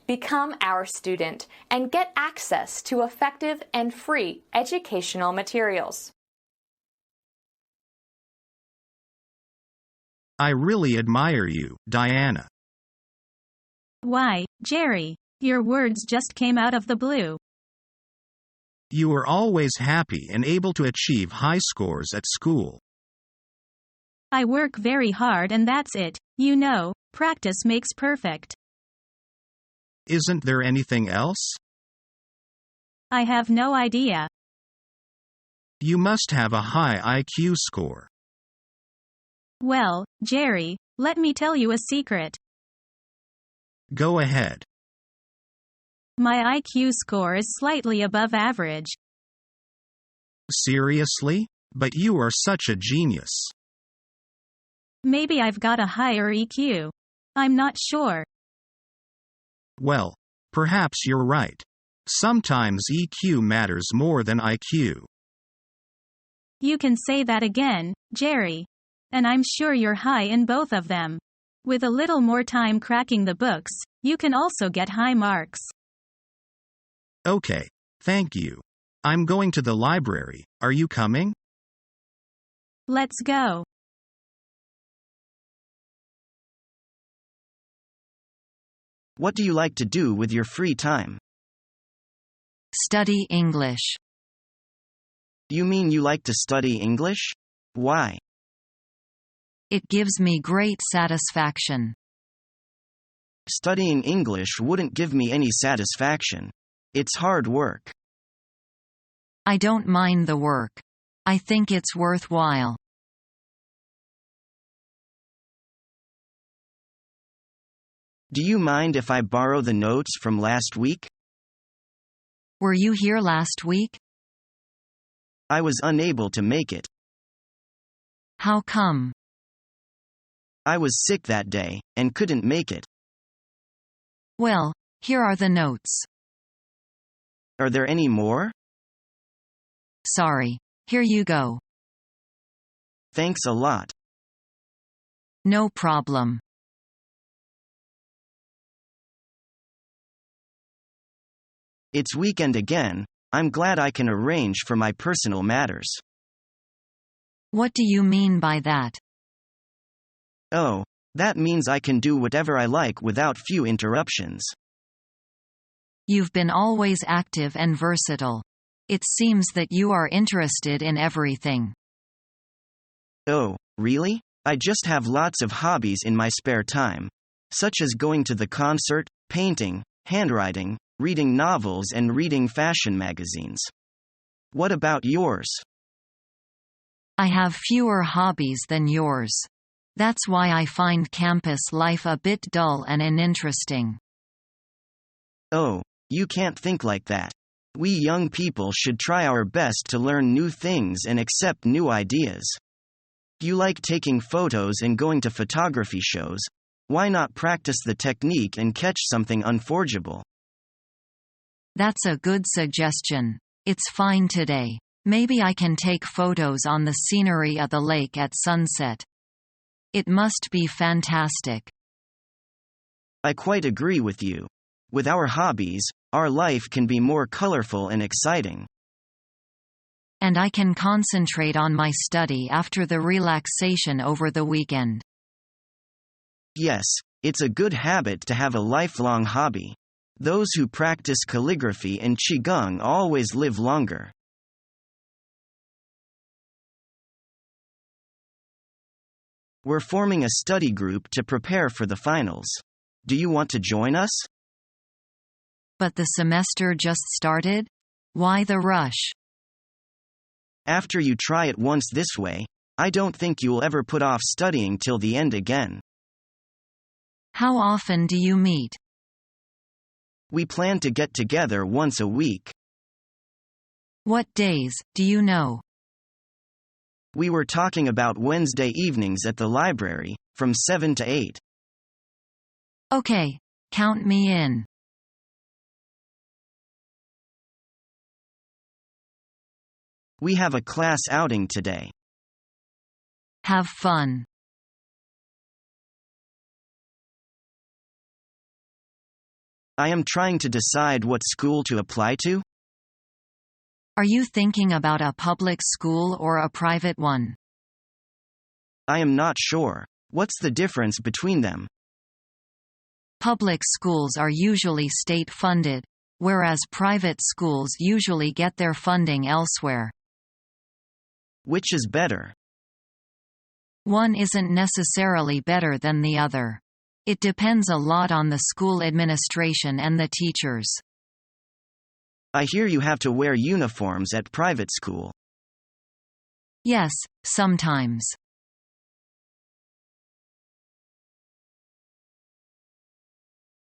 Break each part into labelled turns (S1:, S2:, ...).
S1: Become our student and get access to effective and free educational materials.
S2: I really admire you, Diana.
S3: Why, Jerry, your words just came out of the blue.
S2: You are always happy and able to achieve high scores at school.
S3: I work very hard and that's it. You know, practice makes perfect.
S2: Isn't there anything else?
S3: I have no idea.
S2: You must have a high IQ score.
S3: Well, Jerry, let me tell you a secret.
S2: Go ahead.
S3: My IQ score is slightly above average.
S2: Seriously? But you are such a genius.
S3: Maybe I've got a higher EQ. I'm not sure.
S2: Well, perhaps you're right. Sometimes EQ matters more than IQ.
S3: You can say that again, Jerry. And I'm sure you're high in both of them. With a little more time cracking the books, you can also get high marks.
S2: Okay, thank you. I'm going to the library. Are you coming?
S3: Let's go.
S4: What do you like to do with your free time?
S5: Study English.
S4: You mean you like to study English? Why?
S5: It gives me great satisfaction.
S4: Studying English wouldn't give me any satisfaction. It's hard work.
S5: I don't mind the work. I think it's worthwhile.
S4: Do you mind if I borrow the notes from last week?
S5: Were you here last week?
S4: I was unable to make it.
S5: How come?
S4: I was sick that day, and couldn't make it.
S5: Well, here are the notes.
S4: Are there any more?
S5: Sorry. Here you go.
S4: Thanks a lot.
S5: No problem.
S4: It's weekend again. I'm glad I can arrange for my personal matters.
S5: What do you mean by that?
S4: Oh, that means I can do whatever I like without few interruptions.
S5: You've been always active and versatile. It seems that you are interested in everything.
S4: Oh, really? I just have lots of hobbies in my spare time, such as going to the concert, painting, handwriting, reading novels and reading fashion magazines. What about yours?
S5: I have fewer hobbies than yours. That's why I find campus life a bit dull and uninteresting.
S4: Oh, you can't think like that. We young people should try our best to learn new things and accept new ideas. You like taking photos and going to photography shows. Why not practice the technique and catch something unforgeable?
S5: That's a good suggestion. It's fine today. Maybe I can take photos on the scenery of the lake at sunset. It must be fantastic.
S4: I quite agree with you. With our hobbies, our life can be more colorful and exciting.
S5: And I can concentrate on my study after the relaxation over the weekend.
S4: Yes, it's a good habit to have a lifelong hobby. Those who practice calligraphy and qigong always live longer. We're forming a study group to prepare for the finals. Do you want to join us?
S5: But the semester just started? Why the rush?
S4: After you try it once this way, I don't think you'll ever put off studying till the end again.
S5: How often do you meet?
S4: We plan to get together once a week.
S5: What days, do you know?
S4: We were talking about Wednesday evenings at the library, from 7 to 8.
S5: Okay, count me in.
S4: We have a class outing today.
S5: Have fun.
S4: I am trying to decide what school to apply to.
S5: Are you thinking about a public school or a private one?
S4: I am not sure. What's the difference between them?
S5: Public schools are usually state-funded, whereas private schools usually get their funding elsewhere.
S4: Which is better?
S5: One isn't necessarily better than the other. It depends a lot on the school administration and the teachers.
S4: I hear you have to wear uniforms at private school.
S5: Yes, sometimes.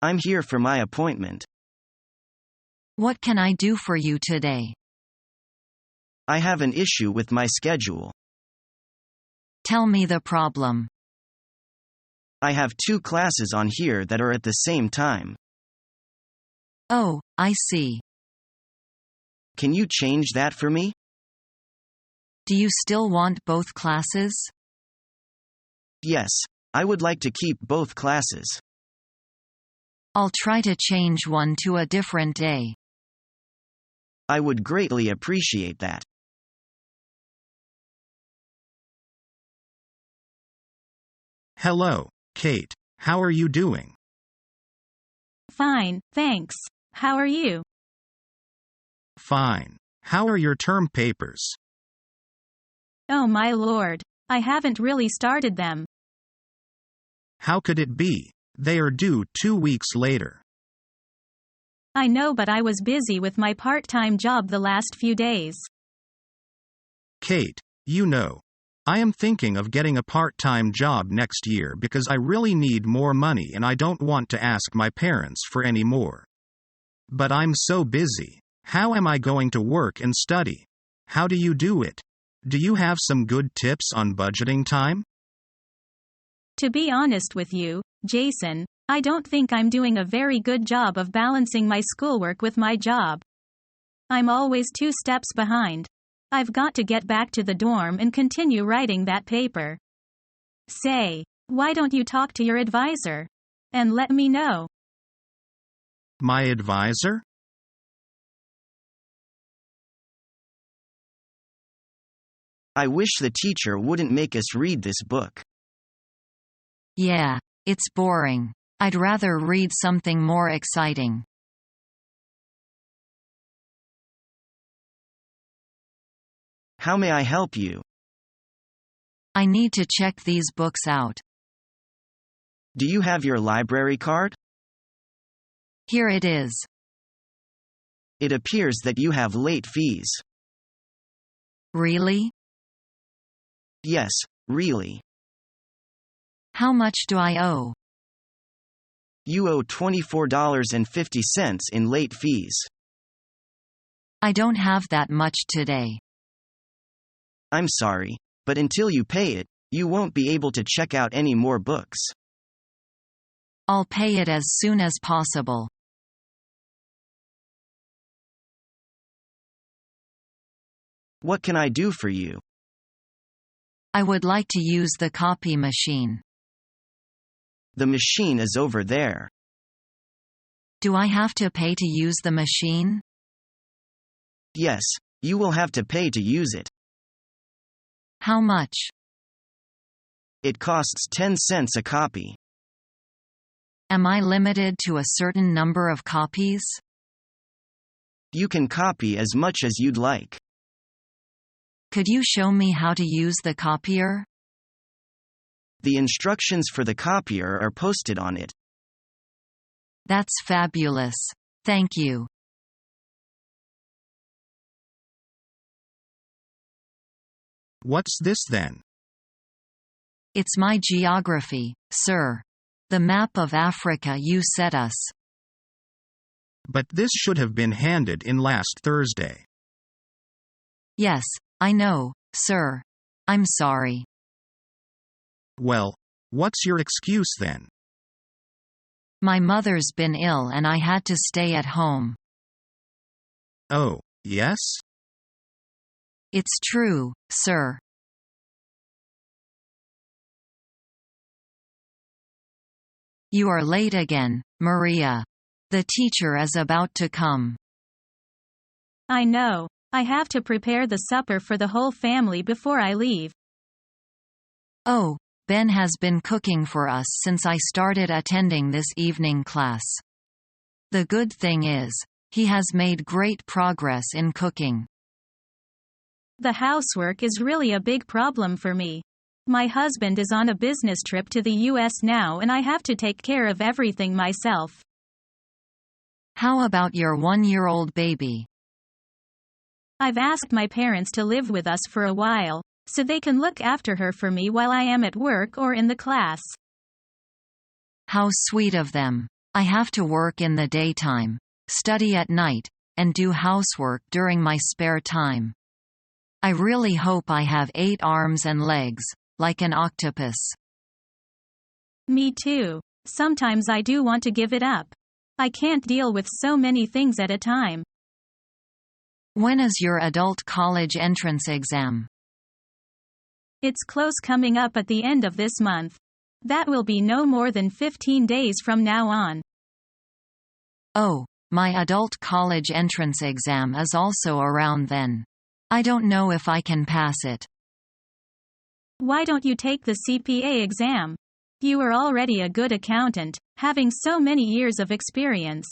S4: I'm here for my appointment.
S5: What can I do for you today?
S4: I have an issue with my schedule.
S5: Tell me the problem.
S4: I have 2 classes on here that are at the same time.
S5: Oh, I see.
S4: Can you change that for me?
S5: Do you still want both classes?
S4: Yes, I would like to keep both classes.
S5: I'll try to change one to a different day.
S4: I would greatly appreciate that.
S2: Hello, Kate. How are you doing?
S3: Fine, thanks. How are you?
S2: Fine. How are your term papers?
S3: Oh my lord. I haven't really started them.
S2: How could it be? They are due 2 weeks later.
S3: I know, but I was busy with my part-time job the last few days.
S2: Kate, you know, I am thinking of getting a part-time job next year because I really need more money and I don't want to ask my parents for any more. But I'm so busy. How am I going to work and study? How do you do it? Do you have some good tips on budgeting time?
S3: To be honest with you, Jason, I don't think I'm doing a very good job of balancing my schoolwork with my job. I'm always 2 steps behind. I've got to get back to the dorm and continue writing that paper. Say, why don't you talk to your advisor? And let me know.
S2: My advisor?
S4: I wish the teacher wouldn't make us read this book.
S5: Yeah, it's boring. I'd rather read something more exciting.
S4: How may I help you?
S5: I need to check these books out.
S4: Do you have your library card?
S5: Here it is.
S4: It appears that you have late fees.
S5: Really?
S4: Yes, really.
S5: How much do I owe?
S4: You owe $24.50 in late fees.
S5: I don't have that much today.
S4: I'm sorry, but until you pay it, you won't be able to check out any more books.
S5: I'll pay it as soon as possible.
S4: What can I do for you?
S5: I would like to use the copy machine.
S4: The machine is over there.
S5: Do I have to pay to use the machine?
S4: Yes, you will have to pay to use it.
S5: How much?
S4: It costs 10 cents a copy.
S5: Am I limited to a certain number of copies?
S4: You can copy as much as you'd like.
S5: Could you show me how to use the copier?
S4: The instructions for the copier are posted on it.
S5: That's fabulous. Thank you.
S2: What's this then?
S5: It's my geography, sir. The map of Africa you set us.
S2: But this should have been handed in last Thursday.
S5: Yes, I know, sir. I'm sorry.
S2: Well, what's your excuse then?
S5: My mother's been ill and I had to stay at home.
S2: Oh, yes?
S5: It's true, sir. You are late again, Maria. The teacher is about to come.
S3: I know. I have to prepare the supper for the whole family before I leave.
S5: Oh, Ben has been cooking for us since I started attending this evening class. The good thing is, he has made great progress in cooking.
S3: The housework is really a big problem for me. My husband is on a business trip to the US now and I have to take care of everything myself.
S5: How about your 1-year-old baby?
S3: I've asked my parents to live with us for a while, so they can look after her for me while I am at work or in the class.
S5: How sweet of them. I have to work in the daytime, study at night, and do housework during my spare time. I really hope I have 8 arms and legs, like an octopus.
S3: Me too. Sometimes I do want to give it up. I can't deal with so many things at a time.
S5: When is your adult college entrance exam?
S3: It's close, coming up at the end of this month. That will be no more than 15 days from now on.
S5: Oh, my adult college entrance exam is also around then. I don't know if I can pass it.
S3: Why don't you take the CPA exam? You are already a good accountant, having so many years of experience.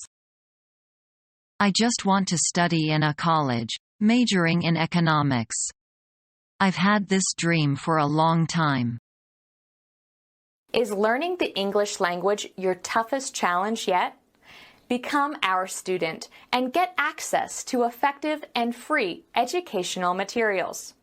S5: I just want to study in a college, majoring in economics. I've had this dream for a long time.
S1: Is learning the English language your toughest challenge yet? Become our student and get access to effective and free educational materials.